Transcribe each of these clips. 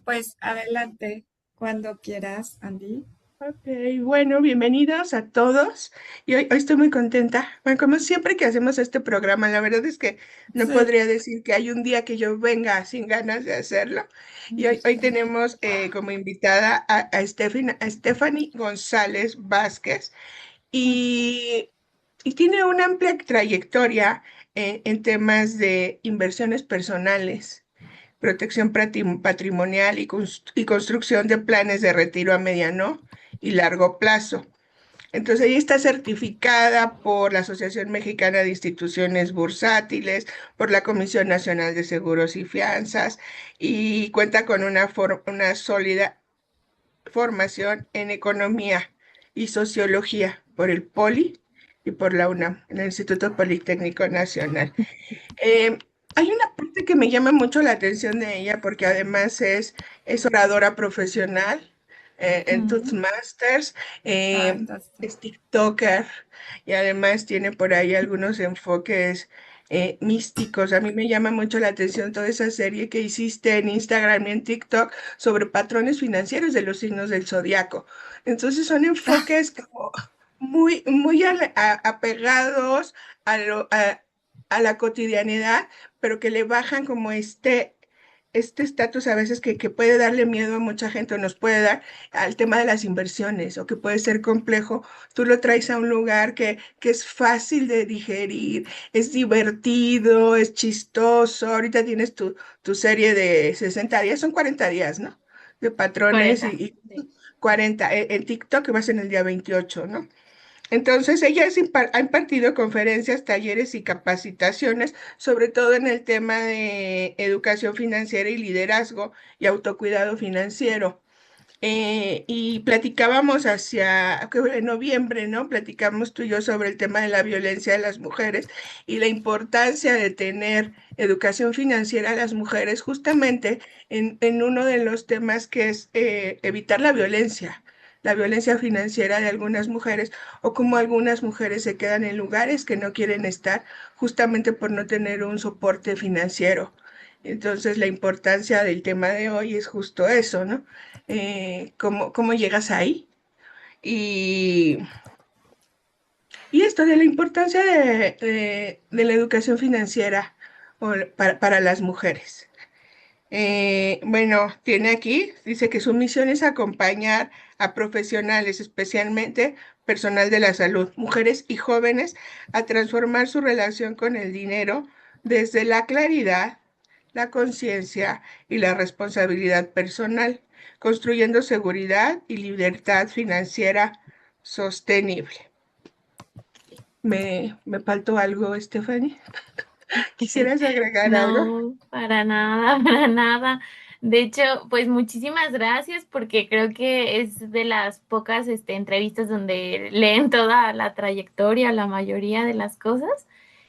Pues adelante, cuando quieras, Andy. Ok, bueno, bienvenidos a todos. Y hoy estoy muy contenta. Bueno, como siempre que hacemos este programa, la verdad es que no Sí. podría decir que hay un día que yo venga sin ganas de hacerlo. Y hoy tenemos como invitada a Stephanie González Vázquez y, y tiene una amplia trayectoria en temas de inversiones personales, protección patrimonial y construcción de planes de retiro a mediano y largo plazo. Entonces, ella está certificada por la Asociación Mexicana de Instituciones Bursátiles, por la Comisión Nacional de Seguros y Fianzas, y cuenta con una sólida formación en economía y sociología por el POLI y por la UNAM, el Instituto Politécnico Nacional. Eh, Hay una parte que me llama mucho la atención de ella porque además es oradora profesional en Ujú. Toastmasters, Fantástico. es TikToker y además tiene por ahí algunos enfoques místicos. A mí me llama mucho la atención toda esa serie que hiciste en Instagram y en TikTok sobre patrones financieros de los signos del zodiaco. Entonces son enfoques como apegados a a la cotidianidad, pero que le bajan como este estatus a veces que puede darle miedo a mucha gente o nos puede dar al tema de las inversiones o que puede ser complejo. Tú lo traes a un lugar que es fácil de digerir, es divertido, es chistoso. Ahorita tienes tu serie de 60 días, son 40 días, ¿no? De patrones 40. y 40. En TikTok vas en el día 28, ¿no? Entonces, ella ha impartido conferencias, talleres y capacitaciones, sobre todo en el tema de educación financiera y liderazgo y autocuidado financiero. Y platicábamos en noviembre, ¿no? Platicamos tú y yo sobre el tema de la violencia de las mujeres y la importancia de tener educación financiera a las mujeres, justamente en uno de los temas que es evitar la violencia financiera de algunas mujeres o cómo algunas mujeres se quedan en lugares que no quieren estar justamente por no tener un soporte financiero. Entonces, la importancia del tema de hoy es justo eso, ¿no? Cómo llegas ahí. Y, y esto de la importancia de la educación financiera para las mujeres. Bueno, tiene aquí, dice que su misión es acompañar a profesionales, especialmente personal de la salud, mujeres y jóvenes, a transformar su relación con el dinero desde la claridad, la conciencia y la responsabilidad personal, construyendo seguridad y libertad financiera sostenible. Me faltó algo, Stephanie. ¿Quisieras agregar algo? No, para nada, para nada. De hecho, pues muchísimas gracias porque creo que es de las pocas entrevistas donde leen toda la trayectoria, la mayoría de las cosas.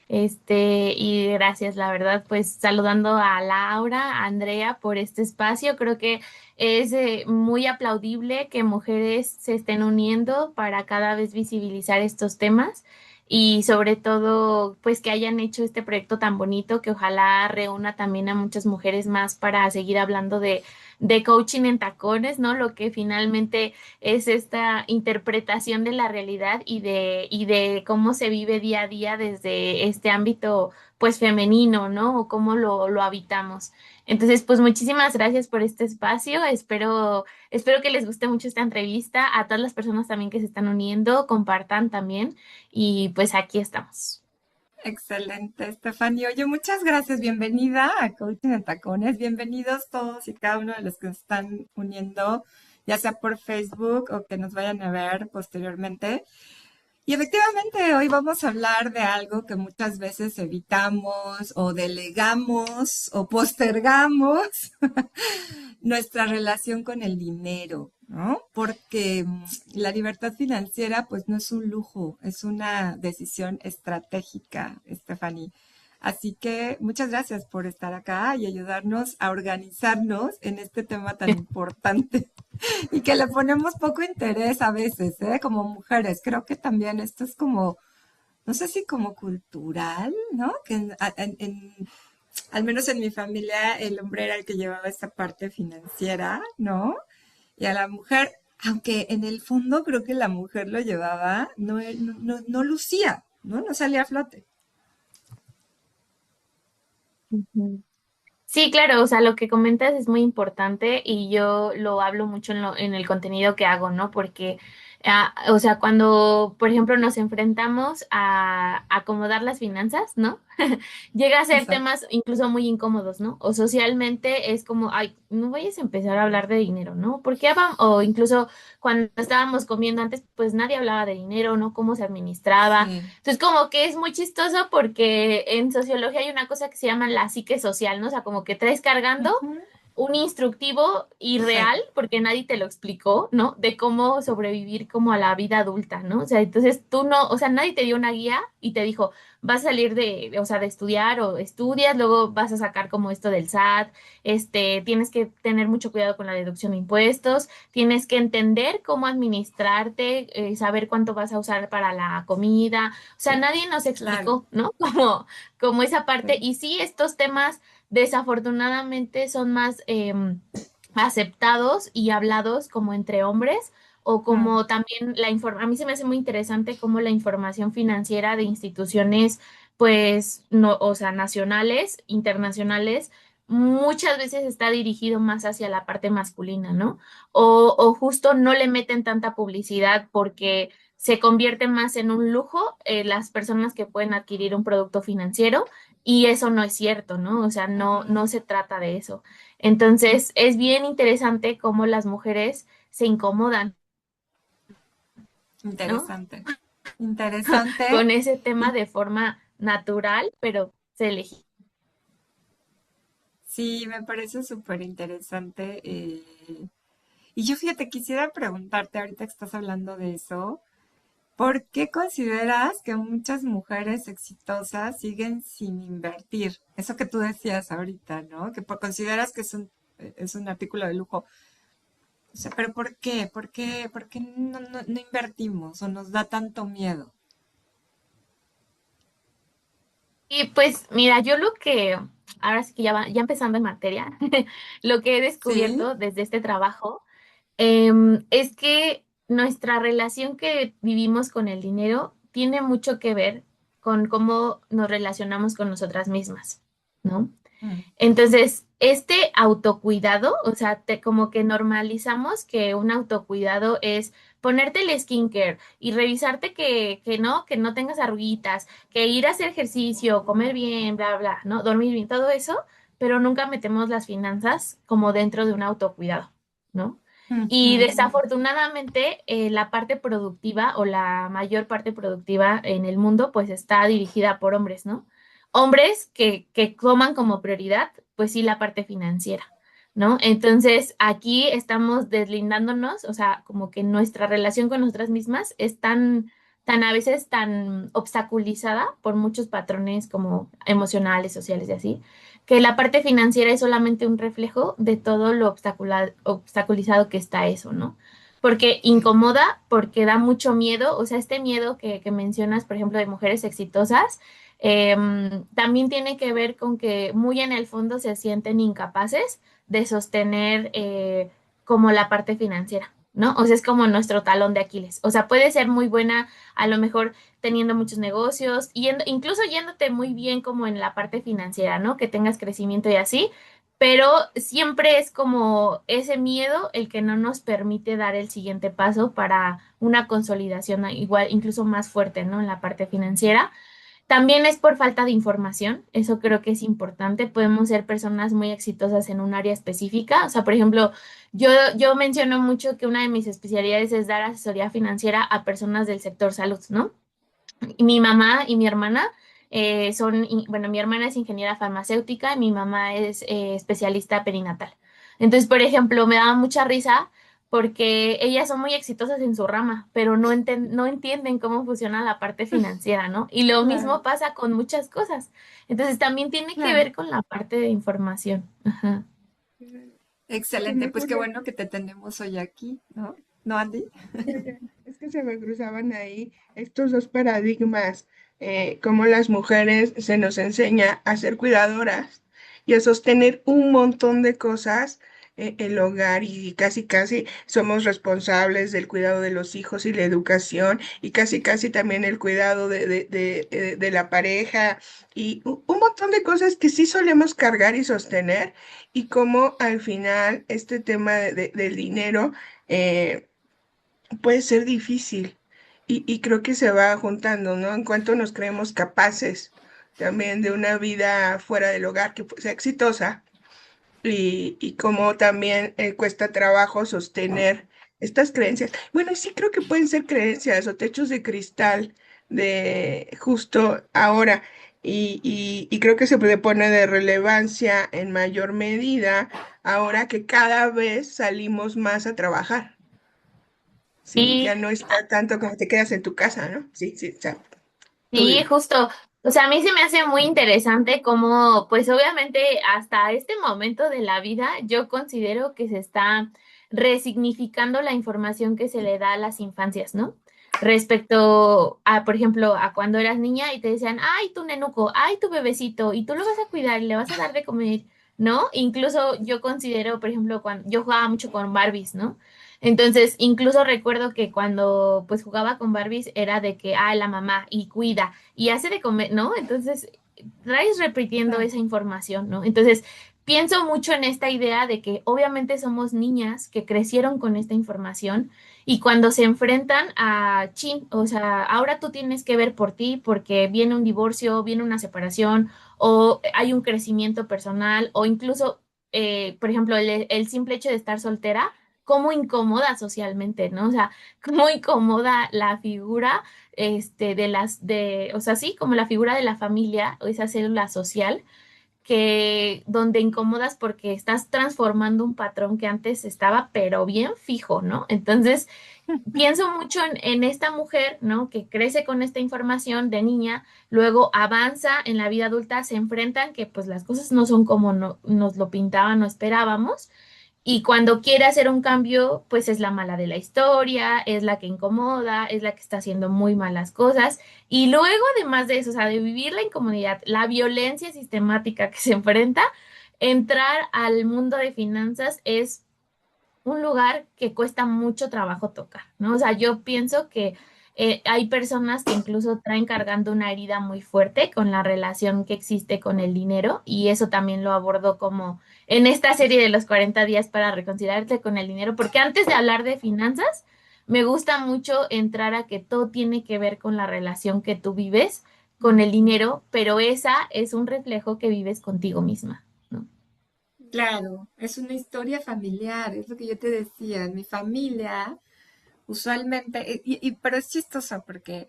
Y gracias, la verdad, pues saludando a Laura, a Andrea por este espacio. Creo que es muy aplaudible que mujeres se estén uniendo para cada vez visibilizar estos temas y sobre todo, pues que hayan hecho este proyecto tan bonito que ojalá reúna también a muchas mujeres más para seguir hablando de coaching en tacones, ¿no? Lo que finalmente es esta interpretación de la realidad y de cómo se vive día a día desde este ámbito, pues femenino, ¿no? O cómo lo habitamos. Entonces, pues muchísimas gracias por este espacio. Espero que les guste mucho esta entrevista. A todas las personas también que se están uniendo, compartan también. Y pues aquí estamos. Excelente, Estefanía. Oye, muchas gracias. Bienvenida a Coaching en Tacones. Bienvenidos todos y cada uno de los que se están uniendo, ya sea por Facebook o que nos vayan a ver posteriormente. Y efectivamente, hoy vamos a hablar de algo que muchas veces evitamos o delegamos o postergamos, nuestra relación con el dinero, ¿no? Porque la libertad financiera pues no es un lujo, es una decisión estratégica, Stephanie. Así que muchas gracias por estar acá y ayudarnos a organizarnos en este tema tan importante y que le ponemos poco interés a veces, ¿eh? Como mujeres. Creo que también esto es como, no sé si como cultural, ¿no? Que al menos en mi familia, el hombre era el que llevaba esta parte financiera, ¿no? Y a la mujer, aunque en el fondo creo que la mujer lo llevaba, no lucía, ¿no? No salía a flote. Ujú. Sí, claro, o sea, lo que comentas es muy importante y yo lo hablo mucho en el contenido que hago, ¿no? Porque, o sea, cuando, por ejemplo, nos enfrentamos a acomodar las finanzas, ¿no? Llega a ser Exacto. temas incluso muy incómodos, ¿no? O socialmente es como, ay, no vayas a empezar a hablar de dinero, ¿no? Porque o incluso cuando estábamos comiendo antes, pues nadie hablaba de dinero, ¿no? Cómo se administraba. Sí. Entonces, como que es muy chistoso porque en sociología hay una cosa que se llama la psique social, ¿no? O sea, como que traes cargando Ujú. un instructivo irreal, Sí, porque nadie te lo explicó, ¿no? De cómo sobrevivir como a la vida adulta, ¿no? O sea, entonces tú no, o sea, nadie te dio una guía y te dijo, vas a salir o sea, de estudiar o estudias, luego vas a sacar como esto del SAT, tienes que tener mucho cuidado con la deducción de impuestos, tienes que entender cómo administrarte, saber cuánto vas a usar para la comida, o sea, nadie nos claro. explicó, ¿no? Como esa parte. Sí. Y sí, estos temas desafortunadamente son más aceptados y hablados como entre hombres o Mm. como también a mí se me hace muy interesante cómo la información financiera de instituciones, pues, no, o sea, nacionales, internacionales, muchas veces está dirigido más hacia la parte masculina, ¿no? O justo no le meten tanta publicidad porque se convierte más en un lujo las personas que pueden adquirir un producto financiero y eso no es cierto, ¿no? O sea, no se trata de eso. Entonces, es bien interesante cómo las mujeres se incomodan, ¿no? Interesante. Interesante. Con ese tema Y de forma natural, pero se elegí. sí, me parece súper interesante. Y yo fíjate, quisiera preguntarte, ahorita que estás hablando de eso, ¿por qué consideras que muchas mujeres exitosas siguen sin invertir? Eso que tú decías ahorita, ¿no? Que consideras que es un artículo de lujo. O sea, pero ¿por qué? ¿Por qué no invertimos o nos da tanto miedo? Y pues mira, yo ahora sí que ya empezando en materia, lo que he Sí. descubierto desde este trabajo es que nuestra relación que vivimos con el dinero tiene mucho que ver con cómo nos relacionamos con nosotras mismas, ¿no? Mm. Entonces, este autocuidado, o sea, como que normalizamos que un autocuidado es ponerte el skincare y revisarte que no tengas arruguitas, que ir a hacer ejercicio, comer bien, bla, bla, ¿no? Dormir bien, todo eso, pero nunca metemos las finanzas como dentro de un autocuidado, ¿no? Y Ujú. desafortunadamente, la parte productiva o la mayor parte productiva en el mundo, pues está dirigida por hombres, ¿no? Hombres que toman como prioridad, pues sí, la parte financiera, ¿no? Entonces, aquí estamos deslindándonos, o sea, como que nuestra relación con nosotras mismas es tan a veces tan obstaculizada por muchos patrones como emocionales, sociales y así, que la parte financiera es solamente un reflejo de todo lo obstaculizado que está eso, ¿no? Porque incomoda, porque da mucho miedo, o sea, este miedo que mencionas, por ejemplo, de mujeres exitosas, también tiene que ver con que muy en el fondo se sienten incapaces de sostener como la parte financiera, ¿no? O sea, es como nuestro talón de Aquiles. O sea, puede ser muy buena a lo mejor teniendo muchos negocios, incluso yéndote muy bien como en la parte financiera, ¿no? Que tengas crecimiento y así, pero siempre es como ese miedo el que no nos permite dar el siguiente paso para una consolidación igual, incluso más fuerte, ¿no? En la parte financiera. También es por falta de información, eso creo que es importante. Podemos ser personas muy exitosas en un área específica. O sea, por ejemplo, yo menciono mucho que una de mis especialidades es dar asesoría financiera a personas del sector salud, ¿no? Y mi mamá y mi hermana bueno, mi hermana es ingeniera farmacéutica y mi mamá es especialista perinatal. Entonces, por ejemplo, me daba mucha risa porque ellas son muy exitosas en su rama, pero no entienden cómo funciona la parte financiera, ¿no? Y lo Claro, mismo pasa con muchas cosas. Entonces, también tiene que claro. ver con la parte de información. Ajá. Se Excelente, me pues qué ocurre, bueno que te tenemos hoy aquí, ¿no? ¿No, Andy? es que se me cruzaban ahí estos dos paradigmas, cómo las mujeres se nos enseña a ser cuidadoras y a sostener un montón de cosas, el hogar, y casi casi somos responsables del cuidado de los hijos y la educación y casi casi también el cuidado de la pareja y un montón de cosas que sí solemos cargar y sostener y cómo al final este tema del dinero eh, puede ser difícil y creo que se va juntando, ¿no? En cuanto nos creemos capaces también de una vida fuera del hogar que sea exitosa y cómo también cuesta trabajo sostener estas creencias. Bueno, y sí creo que pueden ser creencias o techos de cristal de justo ahora. Y creo que se le pone de relevancia en mayor medida ahora que cada vez salimos más a trabajar. Sí, Y ya no está tanto como te quedas en tu casa, ¿no? Sí, sí, o sea, tú sí, dime. justo. O sea, a mí se me hace muy interesante cómo, pues obviamente hasta este momento de la vida, yo considero que se está resignificando la información que se le da a las infancias, ¿no? Respecto a, por ejemplo, a cuando eras niña y te decían, ay, tu nenuco, ay, tu bebecito, y tú lo vas a cuidar y le vas a dar de comer, ¿no? Incluso yo considero, por ejemplo, cuando yo jugaba mucho con Barbies, ¿no? Entonces, incluso recuerdo que cuando pues jugaba con Barbies era de que, ah, la mamá y cuida y hace de comer, ¿no? Entonces, traes repitiendo Ah, esa información, ¿no? Entonces, pienso mucho en esta idea de que obviamente somos niñas que crecieron con esta información y cuando se enfrentan a, chin, o sea, ahora tú tienes que ver por ti porque viene un divorcio, viene una separación o hay un crecimiento personal o incluso, por ejemplo, el simple hecho de estar soltera cómo incomoda socialmente, ¿no? O sea, cómo incomoda la figura, o sea, sí, como la figura de la familia o esa célula social que donde incomodas porque estás transformando un patrón que antes estaba, pero bien fijo, ¿no? Entonces, pienso mucho en esta mujer, ¿no? Que crece con esta información de niña, luego avanza en la vida adulta, se enfrentan que pues las cosas no son como nos lo pintaban o esperábamos y cuando quiere hacer un cambio, pues es la mala de la historia, es la que incomoda, es la que está haciendo muy malas cosas. Y luego, además de eso, o sea, de vivir la incomodidad, la violencia sistemática que se enfrenta, entrar al mundo de finanzas es un lugar que cuesta mucho trabajo tocar, ¿no? O sea, yo pienso que hay personas que incluso traen cargando una herida muy fuerte con la relación que existe con el dinero y eso también lo abordo como en esta serie de los 40 días para reconciliarte con el dinero, porque antes de hablar de finanzas, me gusta mucho entrar a que todo tiene que ver con la relación que tú vives con el dinero, pero esa es un reflejo que vives contigo misma, ¿no? claro, es una historia familiar, es lo que yo te decía. En mi familia, usualmente, pero es chistoso porque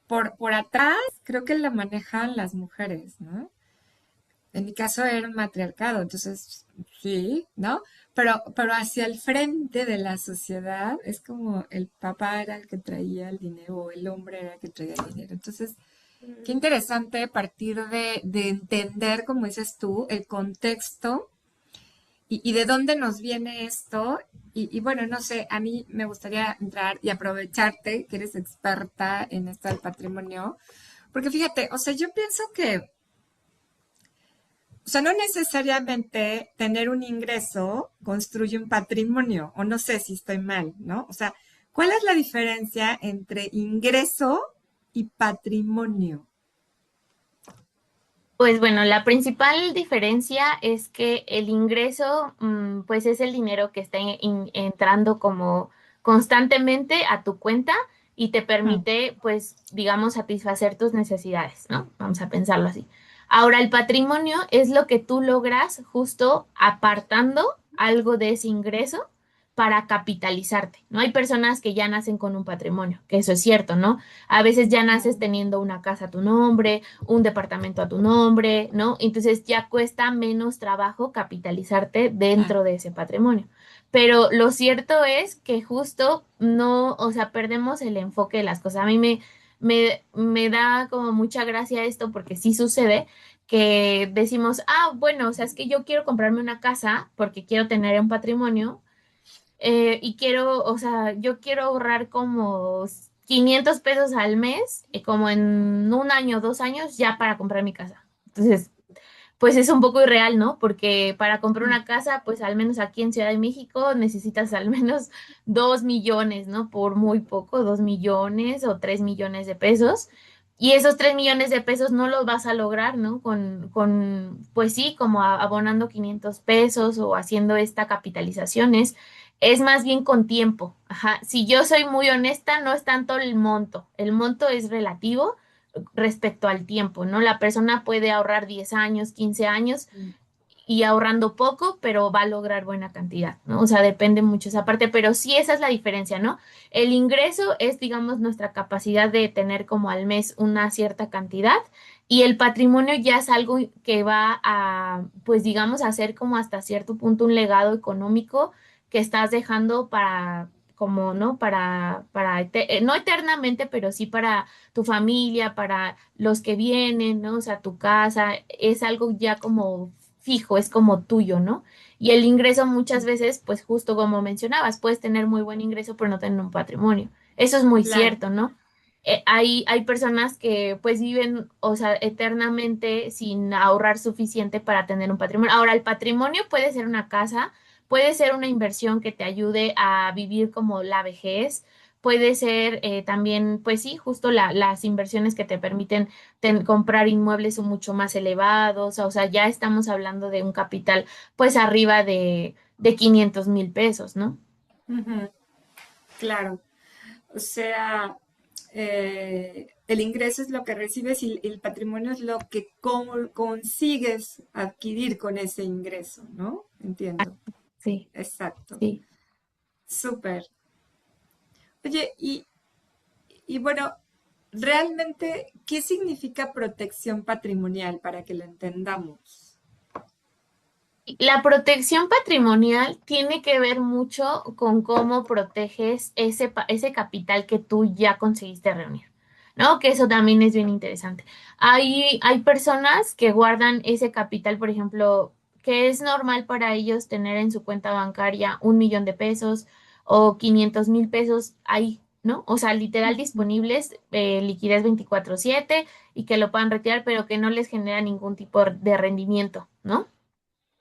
por atrás creo que la manejan las mujeres, ¿no? En mi caso era un matriarcado, entonces sí, ¿no? Pero hacia el frente de la sociedad es como el papá era el que traía el dinero o el hombre era el que traía el dinero. Entonces, qué interesante partir de entender, como dices tú, el contexto y de dónde nos viene esto. Y bueno, no sé, a mí me gustaría entrar y aprovecharte que eres experta en esto del patrimonio, porque fíjate, o sea, yo pienso que o sea, no necesariamente tener un ingreso construye un patrimonio, o no sé si estoy mal, ¿no? O sea, ¿cuál es la diferencia entre ingreso y patrimonio? Pues bueno, la principal diferencia es que el ingreso, pues es el dinero que está entrando como constantemente a tu cuenta y te Hmm. permite, pues, digamos, satisfacer tus necesidades, ¿no? Vamos a pensarlo así. Ahora, el patrimonio es lo que tú logras justo apartando algo de ese ingreso para capitalizarte, ¿no? Hay personas que ya nacen con un patrimonio, que eso es cierto, ¿no? A veces ya naces teniendo una casa a tu nombre, un departamento a tu nombre, ¿no? Entonces ya cuesta menos trabajo capitalizarte Ah, dentro de ese patrimonio. Pero lo cierto es que justo no, o sea, perdemos el enfoque de las cosas. A mí me da como mucha gracia esto porque sí sucede que decimos, ah, bueno, o sea, es que yo quiero comprarme una casa porque quiero tener un patrimonio y quiero, o sea, yo quiero ahorrar como 500 pesos al mes, como en un año, 2 años, ya para comprar mi casa. Entonces, pues es un poco irreal, ¿no? Porque para comprar una casa, pues al menos aquí en Ciudad de México necesitas al menos 2 millones, ¿no? Por muy poco, 2 millones o 3 millones de pesos. Y esos 3 millones de pesos no los vas a lograr, ¿no? Pues sí, como abonando 500 pesos o haciendo esta capitalización. Es más bien con tiempo. Ajá. Si yo soy muy honesta, no es tanto el monto es relativo respecto al tiempo, ¿no? La persona puede ahorrar 10 años, 15 años Mm. y ahorrando poco, pero va a lograr buena cantidad, ¿no? O sea, depende mucho esa parte, pero sí esa es la diferencia, ¿no? El ingreso es, digamos, nuestra capacidad de tener como al mes una cierta cantidad y el patrimonio ya es algo que va a, pues, digamos, a ser como hasta cierto punto un legado económico que estás dejando para como, ¿no? No eternamente, pero sí para tu familia, para los que vienen, ¿no? O sea, tu casa, es algo ya como fijo, es como tuyo, ¿no? Y el ingreso muchas veces, pues justo como mencionabas, puedes tener muy buen ingreso, pero no tener un patrimonio. Eso es muy Claro. cierto, ¿no? Hay personas que pues viven, o sea, eternamente sin ahorrar suficiente para tener un patrimonio. Ahora, el patrimonio puede ser una casa, puede ser una inversión que te ayude a vivir como la vejez, puede ser también, pues sí, justo las inversiones que te permiten comprar inmuebles son mucho más elevados, o sea, ya estamos hablando de un capital pues arriba de 500,000 pesos, ¿no? Ujú. Claro. O sea, el ingreso es lo que recibes y el patrimonio es lo que consigues adquirir con ese ingreso, ¿no? Entiendo. Sí, Exacto. sí. Súper. Oye, y bueno, realmente, ¿qué significa protección patrimonial para que lo entendamos? La protección patrimonial tiene que ver mucho con cómo proteges ese capital que tú ya conseguiste reunir, ¿no? Que eso también es bien interesante. Hay personas que guardan ese capital, por ejemplo, que es normal para ellos tener en su cuenta bancaria 1 millón de pesos o 500,000 pesos ahí, ¿no? O sea, literal Ujú. disponibles, liquidez 24/7 y que lo puedan retirar, pero que no les genera ningún tipo de rendimiento, ¿no?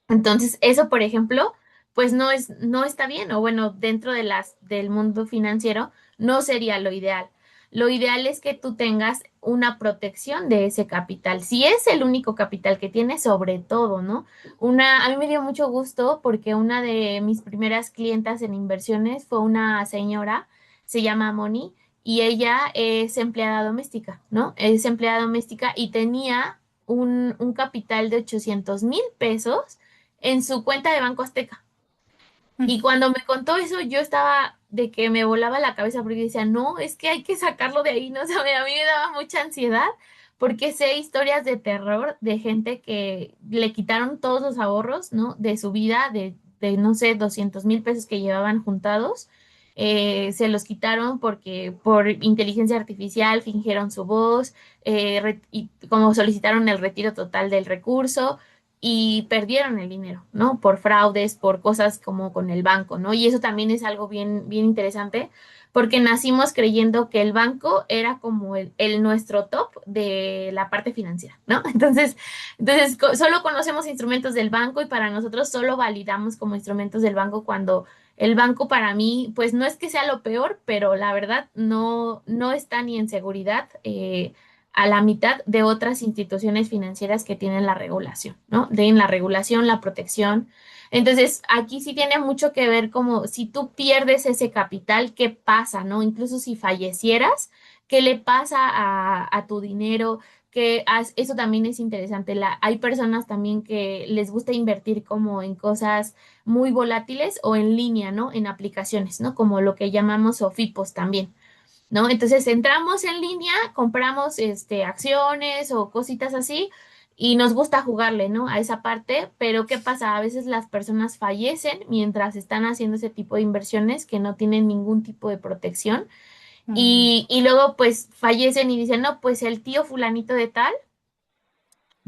Entonces, eso, por ejemplo, pues no está bien, o bueno, dentro del mundo financiero, no sería lo ideal. Lo ideal es que tú tengas una protección de ese capital. Si es el único capital que tienes, sobre todo, ¿no? A mí me dio mucho gusto porque una de mis primeras clientas en inversiones fue una señora, se llama Moni, y ella es empleada doméstica, ¿no? Es empleada doméstica y tenía un capital de 800,000 pesos en su cuenta de Banco Azteca. Y cuando me contó eso, yo estaba de que me volaba la cabeza porque decía, no, es que hay que sacarlo de ahí, ¿no? O sea, a mí me daba mucha ansiedad porque sé historias de terror de gente que le quitaron todos los ahorros, ¿no? De su vida, no sé, 200,000 pesos que llevaban juntados. Se los quitaron porque por inteligencia artificial fingieron su voz, y como solicitaron el retiro total del recurso y perdieron el dinero, ¿no? Por fraudes, por cosas como con el banco, ¿no? Y eso también es algo bien, bien interesante, porque nacimos creyendo que el banco era como el nuestro top de la parte financiera, ¿no? Entonces solo conocemos instrumentos del banco y para nosotros solo validamos como instrumentos del banco cuando el banco para mí, pues no es que sea lo peor, pero la verdad no está ni en seguridad. A la mitad de otras instituciones financieras que tienen la regulación, ¿no? De la regulación, la protección. Entonces, aquí sí tiene mucho que ver como si tú pierdes ese capital, ¿qué pasa, no? Incluso si fallecieras, ¿qué le pasa a tu dinero? Eso también es interesante. Hay personas también que les gusta invertir como en cosas muy volátiles o en línea, ¿no? En aplicaciones, ¿no? Como lo que llamamos OFIPOS también. ¿No? Entonces entramos en línea, compramos acciones o cositas así y nos gusta jugarle, ¿no? A esa parte, pero ¿qué pasa? A veces las personas fallecen mientras están haciendo ese tipo de inversiones que no tienen ningún tipo de protección Mm. y luego pues fallecen y dicen, no, pues el tío fulanito de tal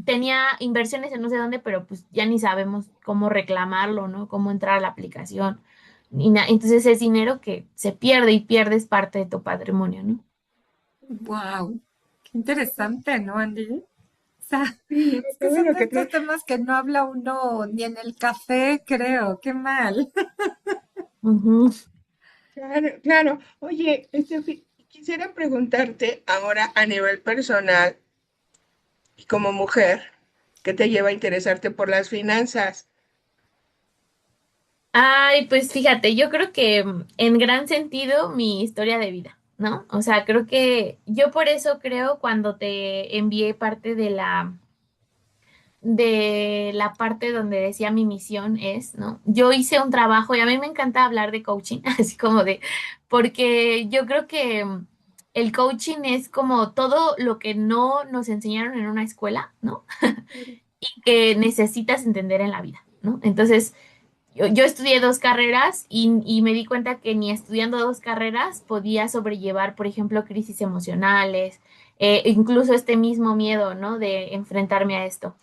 tenía inversiones en no sé dónde, pero pues ya ni sabemos cómo reclamarlo, ¿no? Cómo entrar a la aplicación. Entonces es dinero que se pierde y pierdes parte de tu patrimonio, ¿no? Wow, qué interesante, ¿no, Andy? sea, Sí, es qué que son bueno de que estos temas que no habla uno ni en el café, creo, qué mal. Ujú. claro, claro. Oye, quisiera preguntarte ahora a nivel personal y como mujer, ¿qué te lleva a interesarte por las finanzas? Ay, pues fíjate, yo creo que en gran sentido mi historia de vida, ¿no? O sea, creo que yo por eso creo cuando te envié parte de la parte donde decía mi misión es, ¿no? Yo hice un trabajo y a mí me encanta hablar de coaching, así como de, porque yo creo que el coaching es como todo lo que no nos enseñaron en una escuela, ¿no? Y que necesitas entender en la vida, ¿no? Entonces, yo estudié dos carreras y me di cuenta que ni estudiando dos carreras podía sobrellevar, por ejemplo, crisis emocionales, incluso este mismo miedo, ¿no? De enfrentarme a esto.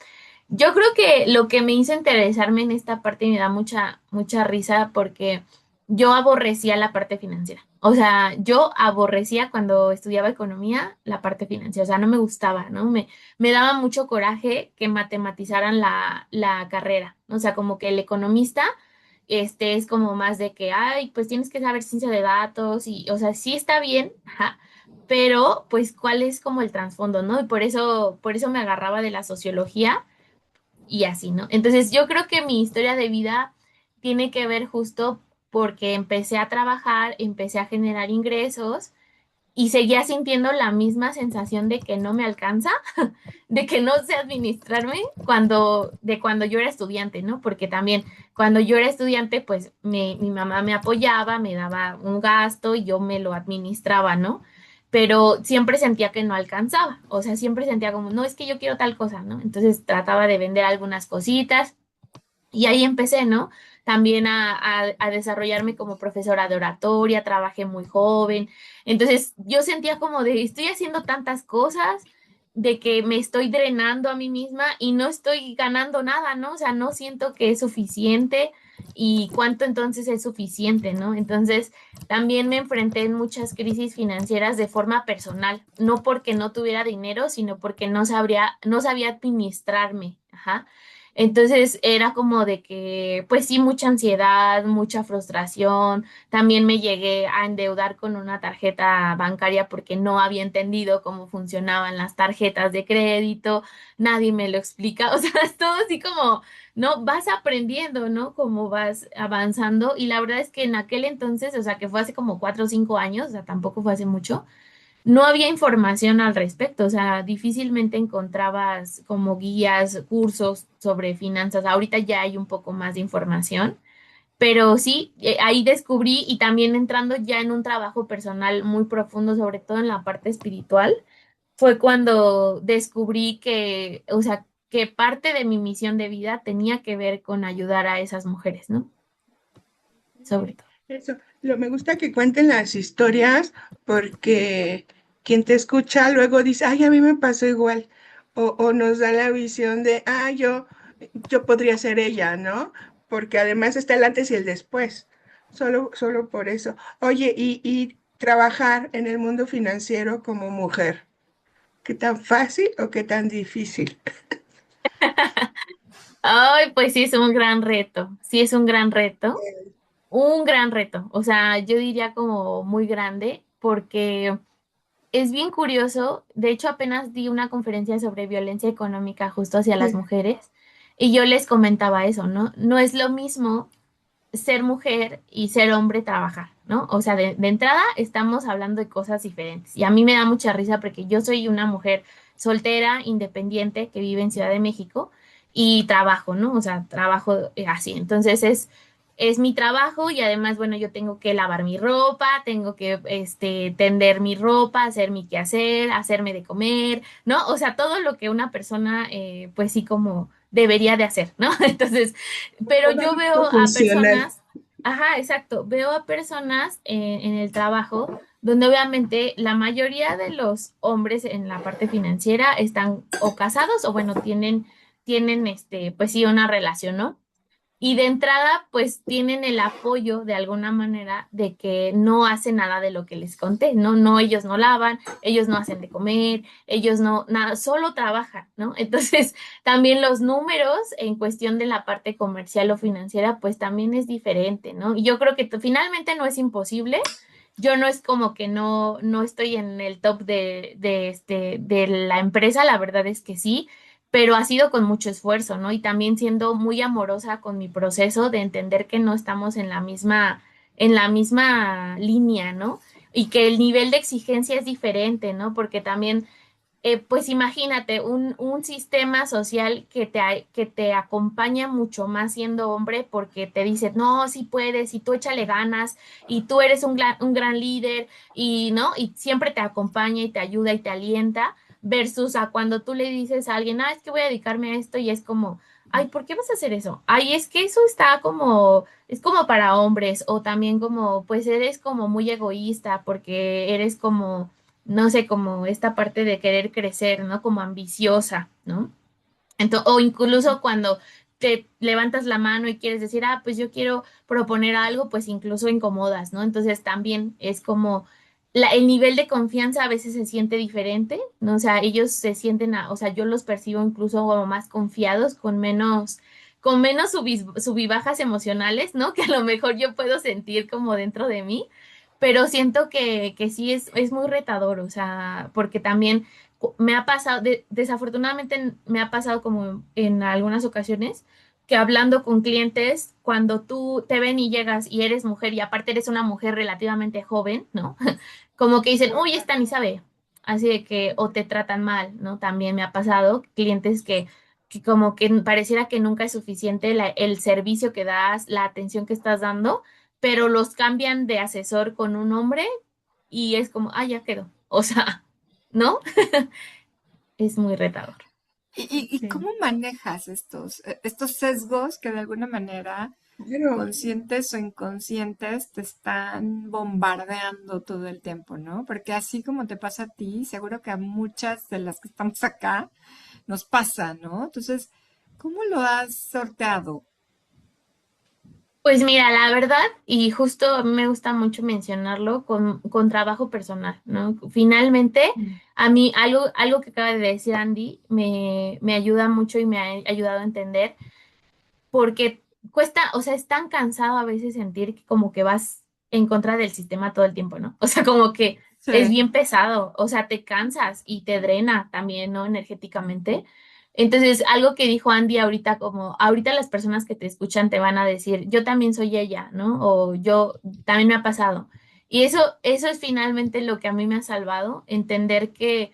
Yo creo que lo que me hizo interesarme en esta parte me da mucha risa porque yo aborrecía la parte financiera. O sea, yo aborrecía cuando estudiaba economía la parte financiera. O sea, no me gustaba, ¿no? Me daba mucho coraje que matematizaran la carrera. O sea, como que el economista, es como más de que, ay, pues tienes que saber ciencia de datos y, o sea, sí está bien, ajá, pero pues cuál es como el trasfondo, ¿no? Y por eso me agarraba de la sociología y así, ¿no? Entonces yo creo que mi historia de vida tiene que ver justo porque empecé a trabajar, empecé a generar ingresos y seguía sintiendo la misma sensación de que no me alcanza, de que no sé administrarme de cuando yo era estudiante, ¿no? Porque también cuando yo era estudiante, pues mi mamá me apoyaba, me daba un gasto y yo me lo administraba, ¿no? Pero siempre sentía que no alcanzaba, o sea, siempre sentía como, no, es que yo quiero tal cosa, ¿no? Entonces trataba de vender algunas cositas y ahí empecé, ¿no? También a desarrollarme como profesora de oratoria, trabajé muy joven. Entonces yo sentía como de, estoy haciendo tantas cosas, de que me estoy drenando a mí misma y no estoy ganando nada, ¿no? O sea, no siento que es suficiente y cuánto entonces es suficiente, ¿no? Entonces también me enfrenté en muchas crisis financieras de forma personal, no porque no tuviera dinero, sino porque no sabía administrarme, ajá. Entonces era como de que, pues sí, mucha ansiedad, mucha frustración. También me llegué a endeudar con una tarjeta bancaria porque no había entendido cómo funcionaban las tarjetas de crédito. Nadie me lo explica. O sea, es todo así como, ¿no? Vas aprendiendo, ¿no? Como vas avanzando. Y la verdad es que en aquel entonces, o sea, que fue hace como 4 o 5 años, o sea, tampoco fue hace mucho, no había información al respecto, o sea, difícilmente encontrabas como guías, cursos sobre finanzas. Ahorita ya hay un poco más de información, pero sí, ahí descubrí y también entrando ya en un trabajo personal muy profundo, sobre todo en la parte espiritual, fue cuando descubrí que, o sea, que parte de mi misión de vida tenía que ver con ayudar a esas mujeres, ¿no? Sobre todo. Eso, me gusta que cuenten las historias porque quien te escucha luego dice, ay, a mí me pasó igual. O nos da la visión de, ah, yo podría ser ella, ¿no? Porque además está el antes y el después. Solo por eso. Oye, y trabajar en el mundo financiero como mujer, ¿qué tan fácil o qué tan difícil? Ay, pues sí, es un gran reto, sí es un gran reto. Un gran reto, o sea, yo diría como muy grande, porque es bien curioso. De hecho, apenas di una conferencia sobre violencia económica justo hacia las Sí, mujeres y yo les comentaba eso, ¿no? No es lo mismo ser mujer y ser hombre trabajar, ¿no? O sea, de entrada estamos hablando de cosas diferentes y a mí me da mucha risa porque yo soy una mujer soltera, independiente, que vive en Ciudad de México y trabajo, ¿no? O sea, trabajo así. Entonces es mi trabajo y además, bueno, yo tengo que lavar mi ropa, tengo que, tender mi ropa, hacer mi quehacer, hacerme de comer, ¿no? O sea, todo lo que una persona, pues sí, como debería de hacer, ¿no? Entonces, pero todo yo adulto veo a funcional. personas, ajá, exacto, veo a personas en el trabajo donde obviamente la mayoría de los hombres en la parte financiera están o casados o bueno, tienen, pues sí, una relación, ¿no? Y de entrada, pues tienen el apoyo de alguna manera de que no hacen nada de lo que les conté, ¿no? No, ellos no lavan, ellos no hacen de comer, ellos no, nada, solo trabajan, ¿no? Entonces, también los números en cuestión de la parte comercial o financiera, pues también es diferente, ¿no? Y yo creo que finalmente no es imposible. Yo no es como que no estoy en el top de la empresa, la verdad es que sí, pero ha sido con mucho esfuerzo, ¿no? Y también siendo muy amorosa con mi proceso de entender que no estamos en la misma línea, ¿no? Y que el nivel de exigencia es diferente, ¿no? Porque también pues imagínate, un sistema social que te acompaña mucho más siendo hombre porque te dice, no, sí puedes, y tú échale ganas, y tú eres un gran líder, y no, y siempre te acompaña y te ayuda y te alienta, versus a cuando tú le dices a alguien, es que voy a dedicarme a esto, y es como, ay, ¿por qué vas a hacer eso? Ay, es que eso está como, es como para hombres, o también como, pues eres como muy egoísta porque eres como no sé, como esta parte de querer crecer, ¿no? Como ambiciosa, ¿no? Entonces, o incluso cuando te levantas la mano y quieres decir, pues yo quiero proponer algo, pues incluso incomodas, ¿no? Entonces también es como el nivel de confianza a veces se siente diferente, ¿no? O sea, ellos se sienten, o sea, yo los percibo incluso como más confiados, con menos subibajas emocionales, ¿no? Que a lo mejor yo puedo sentir como dentro de mí, pero siento que sí es muy retador, o sea, porque también me ha pasado, desafortunadamente me ha pasado como en algunas ocasiones, que hablando con clientes, cuando tú te ven y llegas y eres mujer y aparte eres una mujer relativamente joven, ¿no? Como que dicen, uy, esta ni sabe. Así de que, o te tratan mal, ¿no? También me ha pasado clientes que como que pareciera que nunca es suficiente el servicio que das, la atención que estás dando, pero los cambian de asesor con un hombre y es como, ya quedó. O sea, ¿no? Es muy retador. ¿Y Sí. cómo manejas estos sesgos que de alguna manera, Pero, conscientes o inconscientes, te están bombardeando todo el tiempo, ¿no? Porque así como te pasa a ti, seguro que a muchas de las que estamos acá nos pasa, ¿no? Entonces, ¿cómo lo has sorteado? Pues mira, la verdad, y justo a mí me gusta mucho mencionarlo con trabajo personal, ¿no? Finalmente, mm, a mí algo que acaba de decir Andy me ayuda mucho y me ha ayudado a entender porque cuesta, o sea, es tan cansado a veces sentir que como que vas en contra del sistema todo el tiempo, ¿no? O sea, como que es Sí. bien pesado, o sea, te cansas y te drena también, ¿no? Energéticamente. Entonces, algo que dijo Andy ahorita, como ahorita las personas que te escuchan te van a decir, yo también soy ella, ¿no? O yo también me ha pasado. Y eso es finalmente lo que a mí me ha salvado, entender que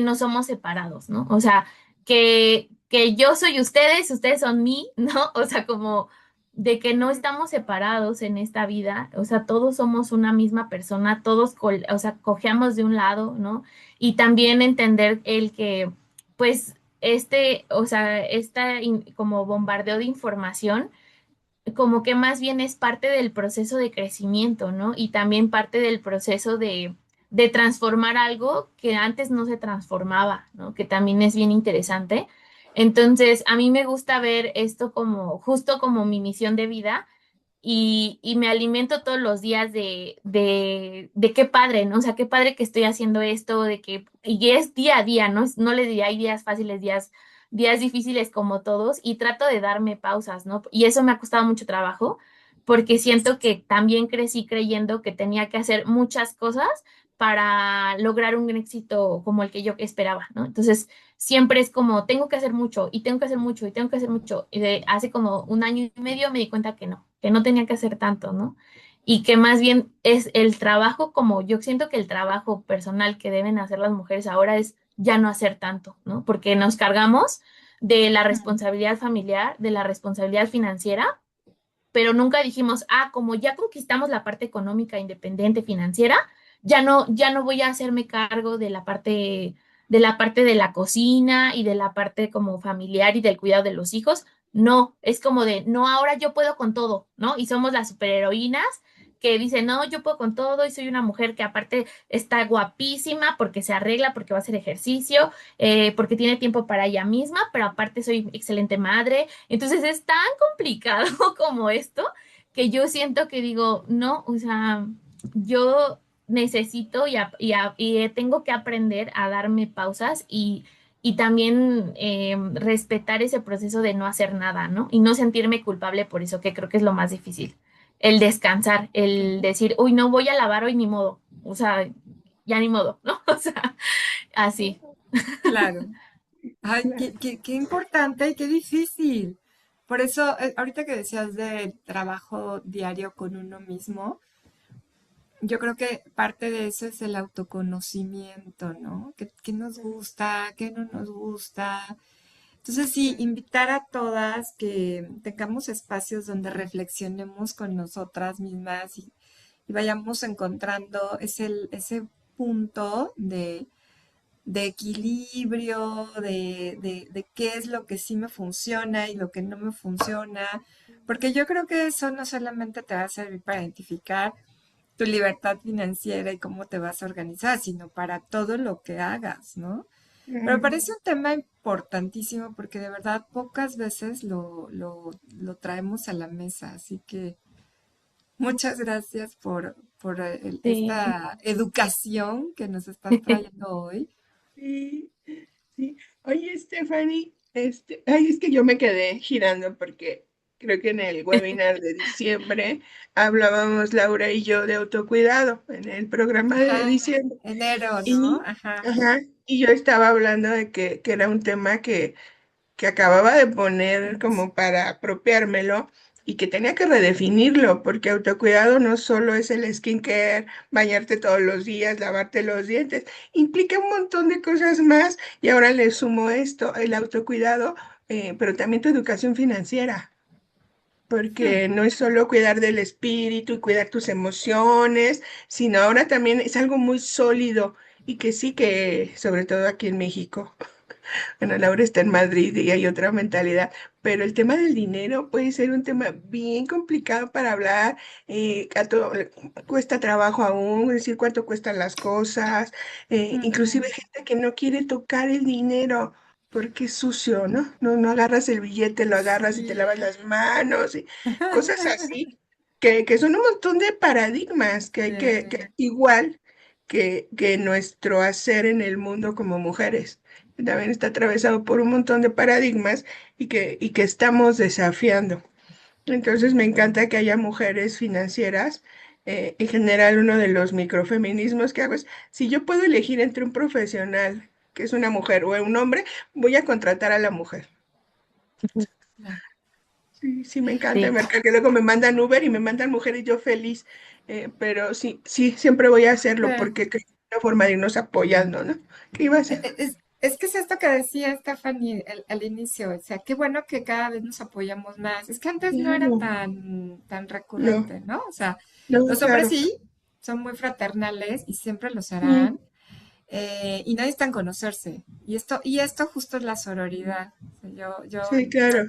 no somos separados, ¿no? O sea, que yo soy ustedes, ustedes son mí, ¿no? O sea, como de que no estamos separados en esta vida, o sea, todos somos una misma persona, todos, o sea, cojeamos de un lado, ¿no? Y también entender el que, pues, o sea, como bombardeo de información, como que más bien es parte del proceso de crecimiento, ¿no? Y también parte del proceso de transformar algo que antes no se transformaba, ¿no? Que también es bien interesante. Entonces, a mí me gusta ver esto como, justo como mi misión de vida y me alimento todos los días de qué padre, ¿no? O sea, qué padre que estoy haciendo esto, y es día a día, ¿no? No les diría, hay días fáciles, días difíciles como todos, y trato de darme pausas, ¿no? Y eso me ha costado mucho trabajo, porque siento que también crecí creyendo que tenía que hacer muchas cosas para lograr un éxito como el que yo esperaba, ¿no? Entonces, siempre es como, tengo que hacer mucho y tengo que hacer mucho y tengo que hacer mucho. Y hace como un año y medio me di cuenta que no tenía que hacer tanto, ¿no? Y que más bien es el trabajo, como yo siento que el trabajo personal que deben hacer las mujeres ahora es ya no hacer tanto, ¿no? Porque nos cargamos de la Mm. responsabilidad familiar, de la responsabilidad financiera, pero nunca dijimos, como ya conquistamos la parte económica independiente financiera, ya no voy a hacerme cargo de la parte de la cocina y de la parte como familiar y del cuidado de los hijos. No, es como de, no, ahora yo puedo con todo, ¿no? Y somos las superheroínas que dice, no, yo puedo con todo y soy una mujer que aparte está guapísima porque se arregla, porque va a hacer ejercicio, porque tiene tiempo para ella misma, pero aparte soy excelente madre. Entonces es tan complicado como esto que yo siento que digo, no, o sea, yo necesito y tengo que aprender a darme pausas y también respetar ese proceso de no hacer nada, ¿no? Y no sentirme culpable por eso, que creo que es lo más difícil. El descansar, el decir, uy, no voy a lavar hoy ni modo, o sea, ya ni modo, ¿no? O sea, así. Claro. Ay, Claro. qué importante y qué difícil. Por eso, ahorita que decías de trabajo diario con uno mismo, yo creo que parte de eso es el autoconocimiento, ¿no? ¿Qué nos gusta? ¿Qué no nos gusta? Entonces, sí, invitar a todas que tengamos espacios donde reflexionemos con nosotras mismas y vayamos encontrando ese punto de equilibrio, de qué es lo que sí me funciona y lo que no me funciona, porque yo creo que eso no solamente te va a servir para identificar tu libertad financiera y cómo te vas a organizar, sino para todo lo que hagas, ¿no? Pero me Ujú. parece un tema importantísimo porque de verdad pocas veces lo traemos a la mesa, así que muchas gracias por Sí. esta educación que nos estás trayendo hoy. Sí, sí. Oye, Stephanie, ay, es que yo me quedé girando porque creo que en el webinar de diciembre hablábamos Laura y yo de autocuidado en el programa de Ajá, diciembre. enero, ¿no? Y, Ajá. ajá, y yo estaba hablando de que era un tema que acababa de poner como para apropiármelo y que tenía que redefinirlo, porque autocuidado no solo es el skincare, bañarte todos los días, lavarte los dientes, implica un montón de cosas más y ahora le sumo esto, el autocuidado, pero también tu educación financiera. Hmm. Porque no es solo cuidar del espíritu y cuidar tus emociones, sino ahora también es algo muy sólido y que sí que, sobre todo aquí en México, bueno, Laura está en Madrid y hay otra mentalidad, pero el tema del dinero puede ser un tema bien complicado para hablar. A todo cuesta trabajo aún, decir cuánto cuestan las cosas. Inclusive Ujú. gente que no quiere tocar el dinero porque es sucio, ¿no? No agarras el billete, lo agarras y te Sí. lavas las manos y cosas así, que son un montón de paradigmas que hay que Sí. igual que nuestro hacer en el mundo como mujeres también está atravesado por un montón de paradigmas y que estamos desafiando. Entonces me encanta que haya mujeres financieras. En general, uno de los microfeminismos que hago es, si yo puedo elegir entre un profesional, que es una mujer, o un hombre, voy a contratar a la mujer. Claro. Sí, sí, me encanta, Sí. Merca, que luego me mandan Uber y me mandan mujeres y yo feliz. Pero sí, sí, siempre voy a hacerlo Sí. porque creo que es una forma de irnos apoyando, ¿no? ¿Qué iba a hacer? Es que es esto que decía Stephanie al inicio, o sea, qué bueno que cada vez nos apoyamos más. Es que antes no era Claro, tan no, recurrente, ¿no? O sea, no, los hombres claro. sí son muy fraternales y siempre lo Mm, serán, y no necesitan conocerse. Y esto justo es la sororidad. O sea, sí, claro.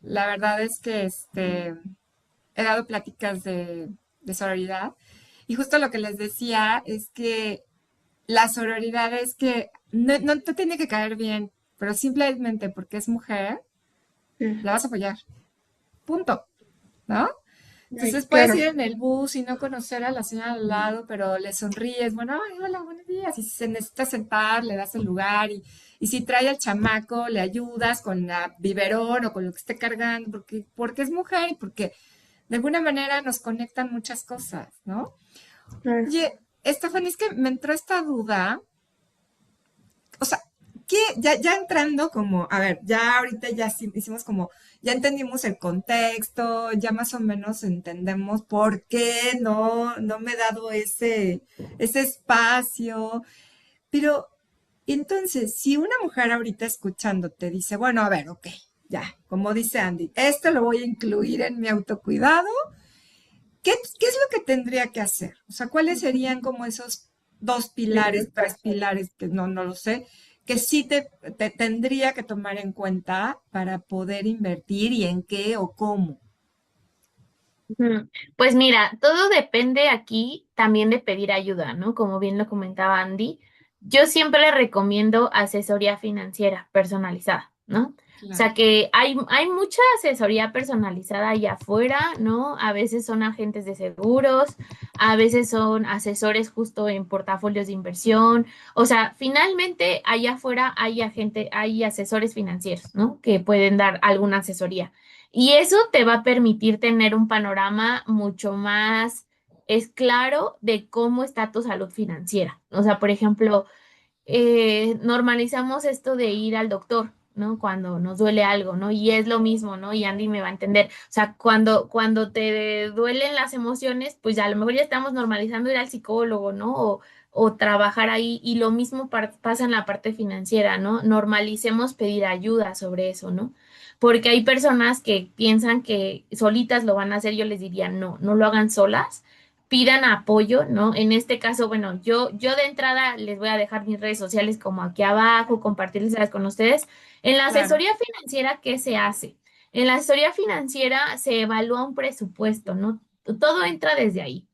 la verdad es que he dado pláticas de sororidad y justo lo que les decía es que la sororidad es que no te tiene que caer bien, pero simplemente porque es mujer, Sí, la vas a apoyar. Punto, ¿no? ay, Entonces puedes claro. ir en el bus y no conocer a la señora al lado, pero le sonríes, bueno, ay, hola, buenos días. Y si se necesita sentar, le das el lugar. Y si trae al chamaco, le ayudas con la biberón o con lo que esté cargando, porque es mujer y porque de alguna manera nos conectan muchas cosas, ¿no? Claro. Oye, Estefan, es que me entró esta duda, o sea, que ya entrando como, a ver, ya ahorita ya hicimos como, ya entendimos el contexto, ya más o menos entendemos por qué no me he dado ese espacio, pero entonces, si una mujer ahorita escuchando te dice, bueno, a ver, ok, ya, como dice Andy, esto lo voy a incluir en mi autocuidado, ¿qué es lo que tendría que hacer? O sea, ¿cuáles serían como esos dos pilares, Primer tres paso. pilares, que no lo sé, que sí te tendría que tomar en cuenta para poder invertir y en qué o cómo? Ujú. Pues mira, todo depende aquí también de pedir ayuda, ¿no? Como bien lo comentaba Andy, yo siempre le recomiendo asesoría financiera personalizada, ¿no? O Claro, sea que hay mucha asesoría personalizada allá afuera, ¿no? A veces son agentes de seguros, a veces son asesores justo en portafolios de inversión. O sea, finalmente allá afuera hay asesores financieros, ¿no? Que pueden dar alguna asesoría. Y eso te va a permitir tener un panorama mucho más es claro de cómo está tu salud financiera. O sea, por ejemplo, normalizamos esto de ir al doctor, ¿no? Cuando nos duele algo, ¿no? Y es lo mismo, ¿no? Y Andy me va a entender. O sea, cuando te duelen las emociones, pues ya a lo mejor ya estamos normalizando ir al psicólogo, ¿no? O trabajar ahí. Y lo mismo pasa en la parte financiera, ¿no? Normalicemos pedir ayuda sobre eso, ¿no? Porque hay personas que piensan que solitas lo van a hacer. Yo les diría, no, no lo hagan solas, pidan apoyo, ¿no? En este caso, bueno, yo de entrada les voy a dejar mis redes sociales como aquí abajo, compartirlas con ustedes. En la claro. asesoría financiera, ¿qué se hace? En la asesoría financiera se evalúa un presupuesto, ¿no? Todo entra desde ahí.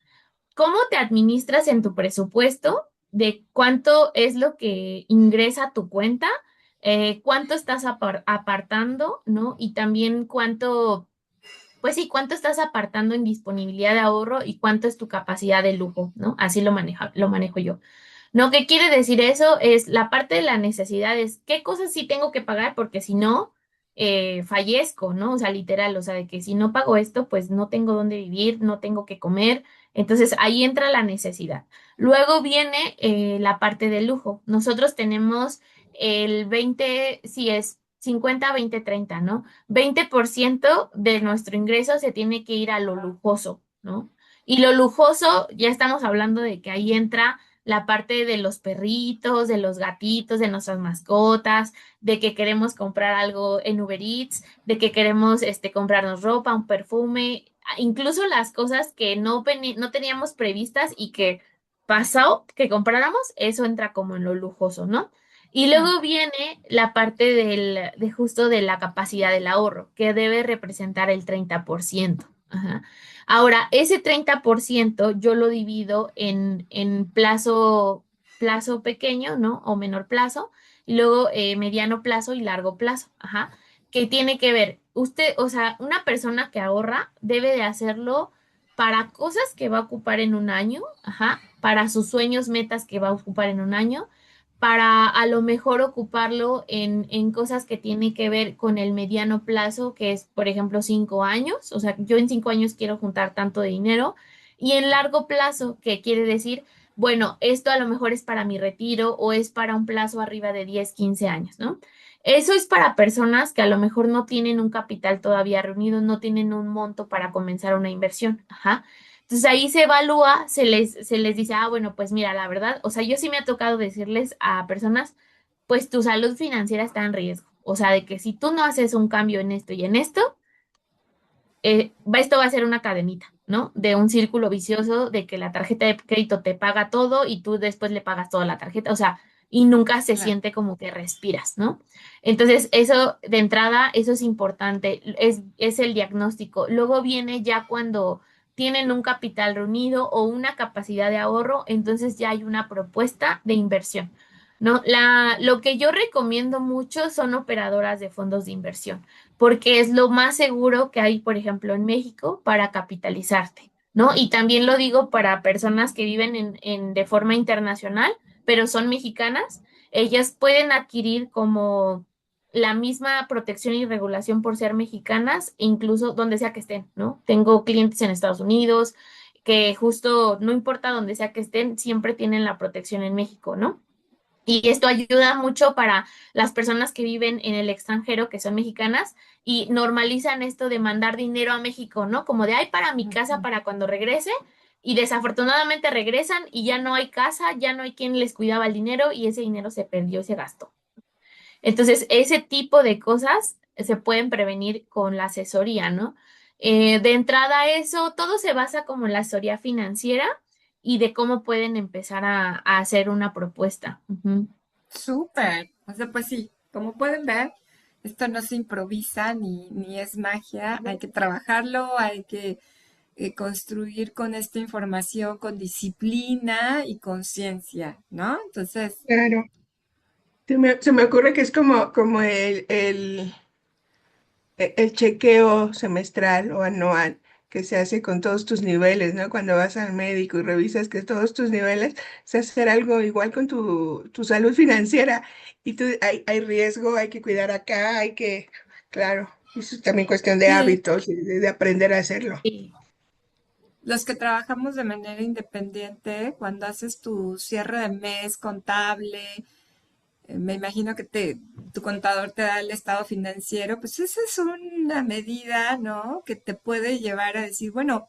¿Cómo te administras en tu presupuesto? De cuánto es lo que ingresa a tu cuenta, cuánto estás apartando, ¿no? Y también cuánto pues sí, ¿cuánto estás apartando en disponibilidad de ahorro y cuánto es tu capacidad de lujo, ¿no? Así lo manejo yo. ¿No? ¿Qué quiere decir eso? Es la parte de la necesidad, es qué cosas sí tengo que pagar porque si no, fallezco, ¿no? O sea, literal, o sea, de que si no pago esto, pues no tengo dónde vivir, no tengo que comer. Entonces ahí entra la necesidad. Luego viene la parte de lujo. Nosotros tenemos el 20 si es 50 20 30, ¿no? 20% de nuestro ingreso se tiene que ir a lo lujoso, ¿no? Y lo lujoso, ya estamos hablando de que ahí entra la parte de los perritos, de los gatitos, de nuestras mascotas, de que queremos comprar algo en Uber Eats, de que queremos comprarnos ropa, un perfume, incluso las cosas que no teníamos previstas y que pasó que compráramos, eso entra como en lo lujoso, ¿no? Y Mm. luego viene la parte de justo de la capacidad del ahorro, que debe representar el 30%. Ajá. Ahora, ese 30% yo lo divido en plazo pequeño, ¿no? O menor plazo, y luego mediano plazo y largo plazo. Ajá. Que tiene que ver, usted, o sea, una persona que ahorra debe de hacerlo para cosas que va a ocupar en un año, ajá, para sus sueños, metas que va a ocupar en un año, para a lo mejor ocuparlo en cosas que tiene que ver con el mediano plazo, que es, por ejemplo, 5 años. O sea, yo en 5 años quiero juntar tanto de dinero. Y en largo plazo, que quiere decir, bueno, esto a lo mejor es para mi retiro o es para un plazo arriba de 10 15 años, ¿no? Eso es para personas que a lo mejor no tienen un capital todavía reunido, no tienen un monto para comenzar una inversión. Ajá. Entonces ahí se evalúa, se les dice, ah, bueno, pues mira, la verdad, o sea, yo sí me ha tocado decirles a personas, pues tu salud financiera está en riesgo. O sea, de que si tú no haces un cambio en esto y en esto, esto va a ser una cadenita, ¿no? De un círculo vicioso de que la tarjeta de crédito te paga todo y tú después le pagas toda la tarjeta, o sea, y nunca se Claro. siente como que respiras, ¿no? Entonces, eso de entrada, eso es importante, es el diagnóstico. Luego viene ya cuando tienen un capital reunido o una capacidad de ahorro, entonces ya hay una propuesta de inversión. ¿No? Lo que yo recomiendo mucho son operadoras de fondos de inversión porque es lo más seguro que hay, por ejemplo, en México para capitalizarte, ¿no? Y también lo digo para personas que viven de forma internacional, pero son mexicanas, ellas pueden adquirir como la misma protección y regulación por ser mexicanas, incluso donde sea que estén, ¿no? Tengo clientes en Estados Unidos que justo no importa donde sea que estén, siempre tienen la protección en México, ¿no? Y esto ayuda mucho para las personas que viven en el extranjero, que son mexicanas, y normalizan esto de mandar dinero a México, ¿no? Como de, ay, para mi casa, Ujú. para cuando regrese, y desafortunadamente regresan y ya no hay casa, ya no hay quien les cuidaba el dinero y ese dinero se perdió, se gastó. Entonces, ese tipo de cosas se pueden prevenir con la asesoría, ¿no? De entrada, eso, todo se basa como en la asesoría financiera y de cómo pueden empezar a hacer una propuesta. Ujú. Súper. O sea, pues sí, como pueden ver, esto no se improvisa ni es magia, hay que trabajarlo, hay que construir con esta información, con disciplina y conciencia, ¿no? Entonces, Claro. Se me ocurre que es como el chequeo semestral o anual que se hace con todos tus niveles, ¿no? Cuando vas al médico y revisas que todos tus niveles, se hacer algo igual con tu salud financiera. Y hay riesgo, hay que cuidar acá, claro, eso es también cuestión de sí, hábitos y de aprender a hacerlo. Sí. los que trabajamos de manera independiente, cuando haces tu cierre de mes contable, me imagino que tu contador te da el estado financiero, pues esa es una medida, ¿no? Que te puede llevar a decir, bueno,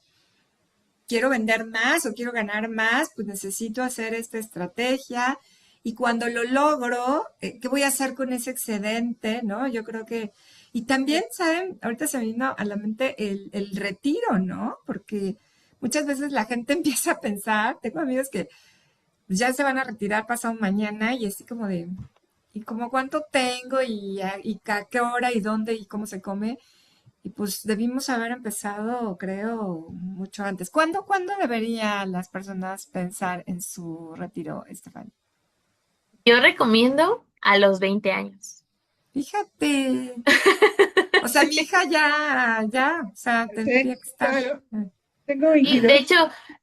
quiero vender más o quiero ganar más, pues necesito hacer esta estrategia. Y cuando lo logro, ¿qué voy a hacer con ese excedente? ¿No? Yo creo que... Y también, ¿saben? Ahorita se me vino a la mente el retiro, ¿no? Porque muchas veces la gente empieza a pensar, tengo amigos que ya se van a retirar pasado mañana y así como de, ¿y como cuánto tengo? ¿Y a qué hora? ¿Y dónde? ¿Y cómo se come? Y pues debimos haber empezado, creo, mucho antes. ¿Cuándo deberían las personas pensar en su retiro, Estefan? Yo recomiendo a los 20 años. Fíjate. O sea, mi hija o sea, tendría Sí, que estar. claro, tengo Y de 22. hecho,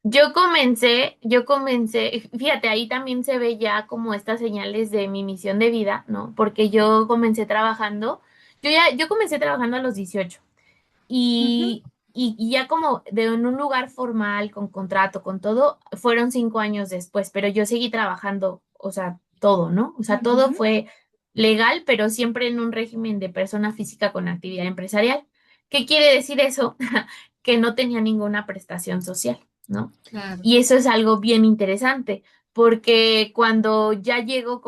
yo comencé, fíjate, ahí también se ve ya como estas señales de mi misión de vida, ¿no? Porque yo comencé trabajando, yo comencé trabajando a los 18 Ujú, y ya como en un lugar formal, con contrato, con todo, fueron 5 años después, pero yo seguí trabajando, o sea, todo, ¿no? O sea, todo ujú, fue legal, pero siempre en un régimen de persona física con actividad empresarial. ¿Qué quiere decir eso? Que no tenía ninguna prestación social, ¿no? claro. Y eso es algo bien interesante, porque cuando ya llego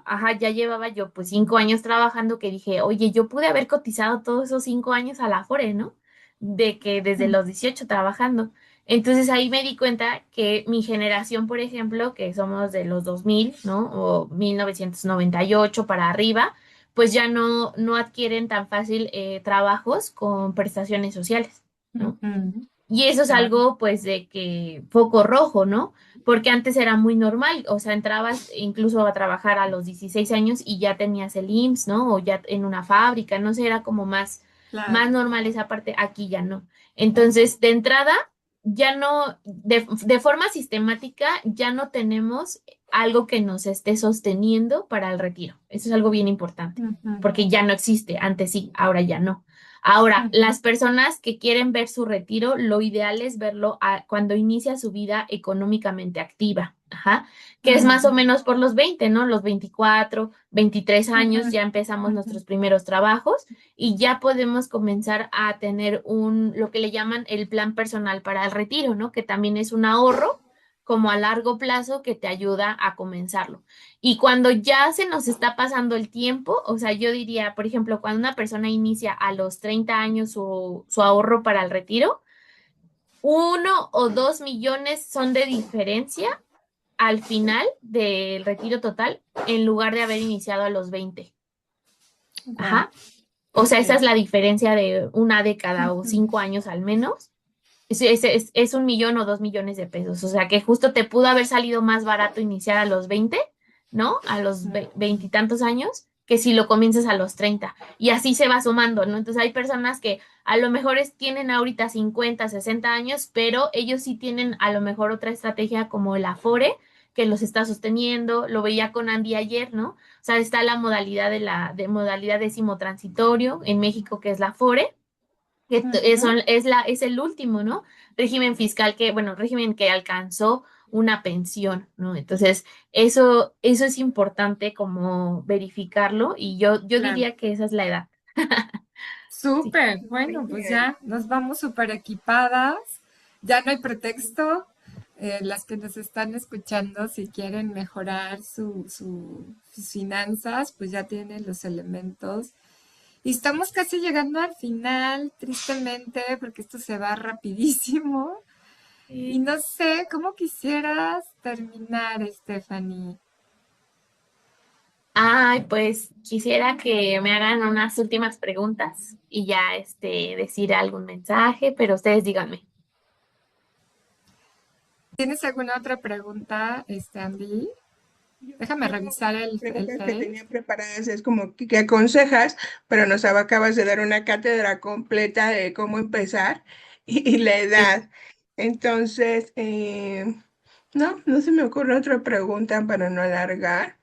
ajá, ya llevaba yo pues 5 años trabajando que dije, oye, yo pude haber cotizado todos esos 5 años a la Afore, ¿no? De que desde Mm, los 18 trabajando. Entonces ahí me di cuenta que mi generación, por ejemplo, que somos de los 2000, ¿no? O 1998 para arriba, pues ya no adquieren tan fácil trabajos con prestaciones sociales, ¿no? ujú, Y eso es claro. algo, pues, de que foco rojo, ¿no? Porque antes era muy normal, o sea, entrabas incluso a trabajar a los 16 años y ya tenías el IMSS, ¿no? O ya en una fábrica, no sé, era como más Claro. normal esa parte, aquí ya no. Entonces, de entrada, ya no, de forma sistemática, ya no tenemos algo que nos esté sosteniendo para el retiro. Eso es algo bien importante, Ujú, porque ya no existe, antes sí, ahora ya no. Ahora, ujú, las personas que quieren ver su retiro, lo ideal es verlo cuando inicia su vida económicamente activa, ajá, que es más o ujú, menos por los 20, ¿no? Los 24, 23 años ujú, ya empezamos ujú, nuestros primeros trabajos y ya podemos comenzar a tener lo que le llaman el plan personal para el retiro, ¿no? Que también es un ahorro como a largo plazo que te ayuda a comenzarlo. Y cuando ya se nos está pasando el tiempo, o sea, yo diría, por ejemplo, cuando una persona inicia a los 30 años su ahorro para el retiro, 1 o 2 millones son de diferencia al final del retiro total en lugar de haber iniciado a los 20. guau, Ajá. O sea, ok. esa es la diferencia de una década o Ujú, 5 años al menos. Es 1 millón o 2 millones de pesos. O sea, que justo te pudo haber salido más barato iniciar a los 20, ¿no? A los ujú, veintitantos años, que si lo comienzas a los 30. Y así se va sumando, ¿no? Entonces hay personas que a lo mejor tienen ahorita 50, 60 años, pero ellos sí tienen a lo mejor otra estrategia como el Afore, que los está sosteniendo. Lo veía con Andy ayer, ¿no? O sea, está la modalidad de modalidad décimo transitorio en México, que es la Afore que ujú. es el último, ¿no? Régimen fiscal bueno, régimen que alcanzó una pensión, ¿no? Entonces, eso es importante como verificarlo y yo Claro. diría que esa es la edad. Sí. Súper, Muy bueno, pues bien. ya nos vamos súper equipadas, ya no hay pretexto. Las que nos están escuchando, si quieren mejorar sus finanzas, pues ya tienen los elementos. Y estamos casi llegando al final, tristemente, porque esto se va rapidísimo. Y Sí. no sé, ¿cómo quisieras terminar, Stephanie? Ay, pues quisiera que me hagan unas últimas preguntas y ya decir algún mensaje, pero ustedes díganme. ¿Tienes alguna otra pregunta, Andy? Déjame Yo revisar el preguntas que Face. tenía preparadas es como que aconsejas, pero nos acabas de dar una cátedra completa de cómo empezar y la Sí. edad. Entonces, no se me ocurre otra pregunta para no alargar,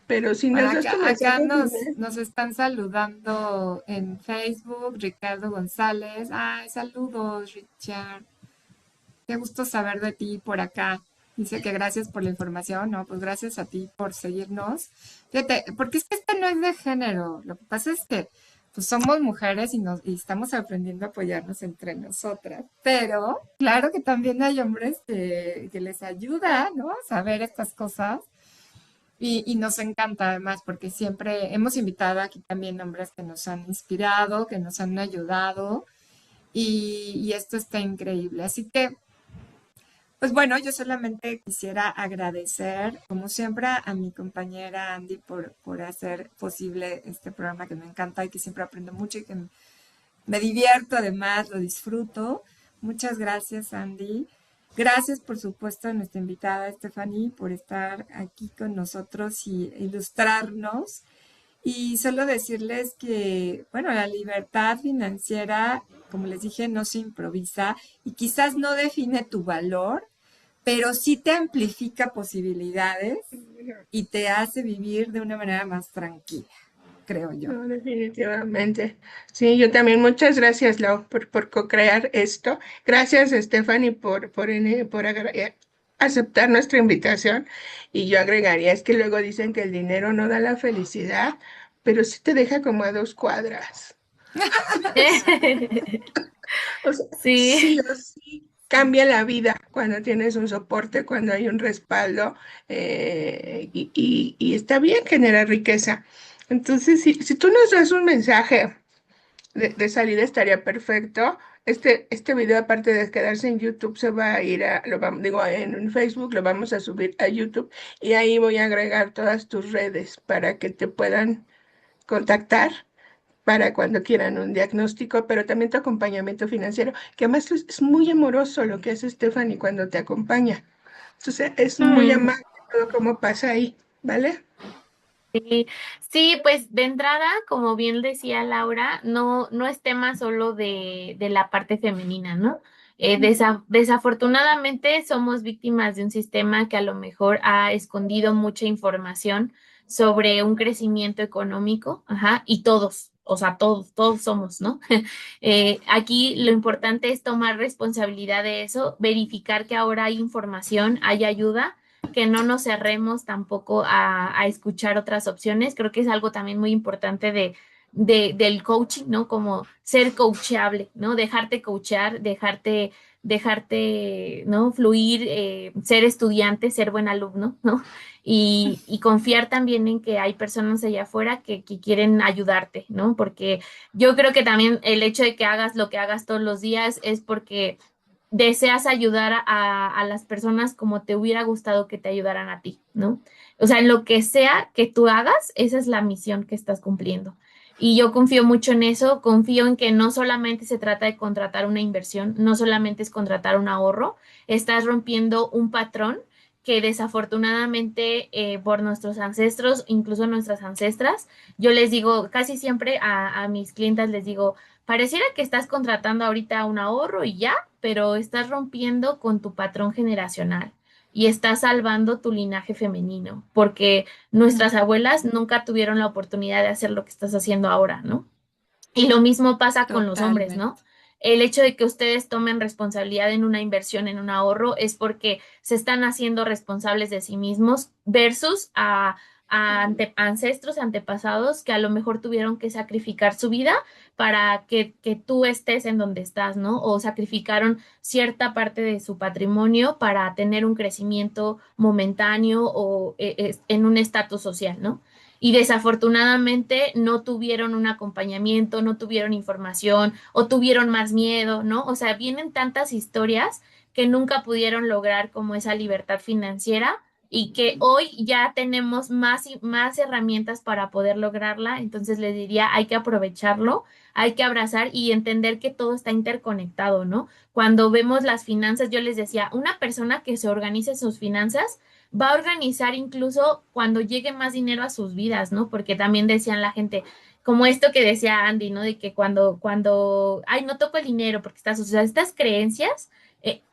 pero si Bueno, nos das tu acá mensaje nos, final. nos están saludando en Facebook, Ricardo González. Ay, saludos, Richard. Qué gusto saber de ti por acá. Dice que gracias por la información, ¿no? Pues gracias a ti por seguirnos. Fíjate, porque es que este no es de género. Lo que pasa es que pues somos mujeres y estamos aprendiendo a apoyarnos entre nosotras. Pero claro que también hay hombres que les ayuda, ¿no? Saber estas cosas. Y nos encanta además porque siempre hemos invitado aquí también hombres que nos han inspirado, que nos han ayudado y esto está increíble. Así que, pues bueno, yo solamente quisiera agradecer, como siempre, a mi compañera Andy por hacer posible este programa que me encanta y que siempre aprendo mucho y que me divierto además, lo disfruto. Muchas gracias, Andy. Gracias, por supuesto, a nuestra invitada Stephanie por estar aquí con nosotros y ilustrarnos. Y solo decirles que, bueno, la libertad financiera, como les dije, no se improvisa y quizás no define tu valor, pero sí te amplifica posibilidades y te hace vivir de una manera más tranquila, creo yo. No, definitivamente. Sí, yo también. Muchas gracias, Lau, por co-crear esto. Gracias, Stephanie, por aceptar nuestra invitación. Y yo agregaría, es que luego dicen que el dinero no da la felicidad, pero sí te deja como a 2 cuadras. O sea, sí Sí. o sí cambia la vida cuando tienes un soporte, cuando hay un respaldo, y está bien generar riqueza. Entonces, si tú nos das un mensaje de salida, estaría perfecto. Este video, aparte de quedarse en YouTube, se va a ir digo, en Facebook, lo vamos a subir a YouTube y ahí voy a agregar todas tus redes para que te puedan contactar para cuando quieran un diagnóstico, pero también tu acompañamiento financiero, que además es muy amoroso lo que hace Stephanie cuando te acompaña. Entonces, es muy Mm. amable todo como pasa ahí, ¿vale? Sí, sí, pues de entrada, como bien decía Laura, no es tema solo de la parte femenina, ¿no? Desafortunadamente somos víctimas de un sistema que a lo mejor ha escondido mucha información sobre un crecimiento económico, ajá, y todos, o sea, todos somos, ¿no? Aquí lo importante es tomar responsabilidad de eso, verificar que ahora hay información, hay ayuda, que no nos cerremos tampoco a escuchar otras opciones. Creo que es algo también muy importante del coaching, ¿no? Como ser coachable, ¿no? Dejarte coachar, dejarte, ¿no? Fluir, ser estudiante, ser buen alumno, ¿no? Y confiar también en que hay personas allá afuera que quieren ayudarte, ¿no? Porque yo creo que también el hecho de que hagas lo que hagas todos los días es porque deseas ayudar a las personas como te hubiera gustado que te ayudaran a ti, ¿no? O sea, en lo que sea que tú hagas, esa es la misión que estás cumpliendo. Y yo confío mucho en eso, confío en que no solamente se trata de contratar una inversión, no solamente es contratar un ahorro, estás rompiendo un patrón que desafortunadamente por nuestros ancestros, incluso nuestras ancestras, yo les digo, casi siempre a mis clientas les digo, pareciera que estás contratando ahorita un ahorro y ya, pero estás rompiendo con tu patrón generacional y estás salvando tu linaje femenino, porque nuestras abuelas nunca tuvieron la oportunidad de hacer lo que estás haciendo ahora, ¿no? Y lo mismo pasa con los hombres, ¿no? Totalmente. El hecho de que ustedes tomen responsabilidad en una inversión, en un ahorro, es porque se están haciendo responsables de sí mismos versus ancestros, antepasados que a lo mejor tuvieron que sacrificar su vida para que tú estés en donde estás, ¿no? O sacrificaron cierta parte de su patrimonio para tener un crecimiento momentáneo o en un estatus social, ¿no? Y desafortunadamente no tuvieron un acompañamiento, no tuvieron información o tuvieron más miedo, ¿no? O sea, vienen tantas historias que nunca pudieron lograr como esa libertad financiera y que hoy ya tenemos más y más herramientas para poder lograrla. Entonces les diría, hay que aprovecharlo, hay que abrazar y entender que todo está interconectado, ¿no? Cuando vemos las finanzas, yo les decía, una persona que se organice sus finanzas va a organizar incluso cuando llegue más dinero a sus vidas, ¿no? Porque también decían la gente, como esto que decía Andy, ¿no? De que ay, no toco el dinero porque o sea, estas creencias,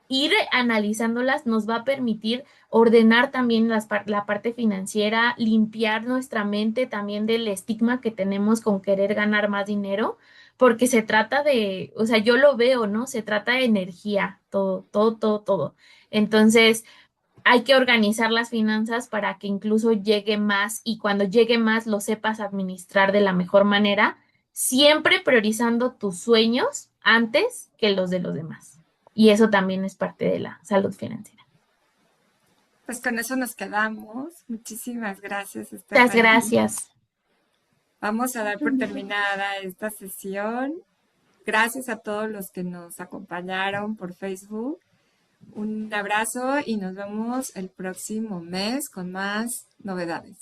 ir analizándolas nos va a permitir ordenar también la parte financiera, limpiar nuestra mente también del estigma que tenemos con querer ganar más dinero, porque se trata de, o sea, yo lo veo, ¿no? Se trata de energía, todo, todo, todo, todo. Entonces, hay que organizar las finanzas para que incluso llegue más y cuando llegue más lo sepas administrar de la mejor manera, siempre priorizando tus sueños antes que los de los demás. Y eso también es parte de la salud financiera. Pues con eso nos quedamos. Muchísimas gracias, Muchas Stephanie. gracias. Vamos a dar por terminada esta sesión. Gracias a todos los que nos acompañaron por Facebook. Un abrazo y nos vemos el próximo mes con más novedades.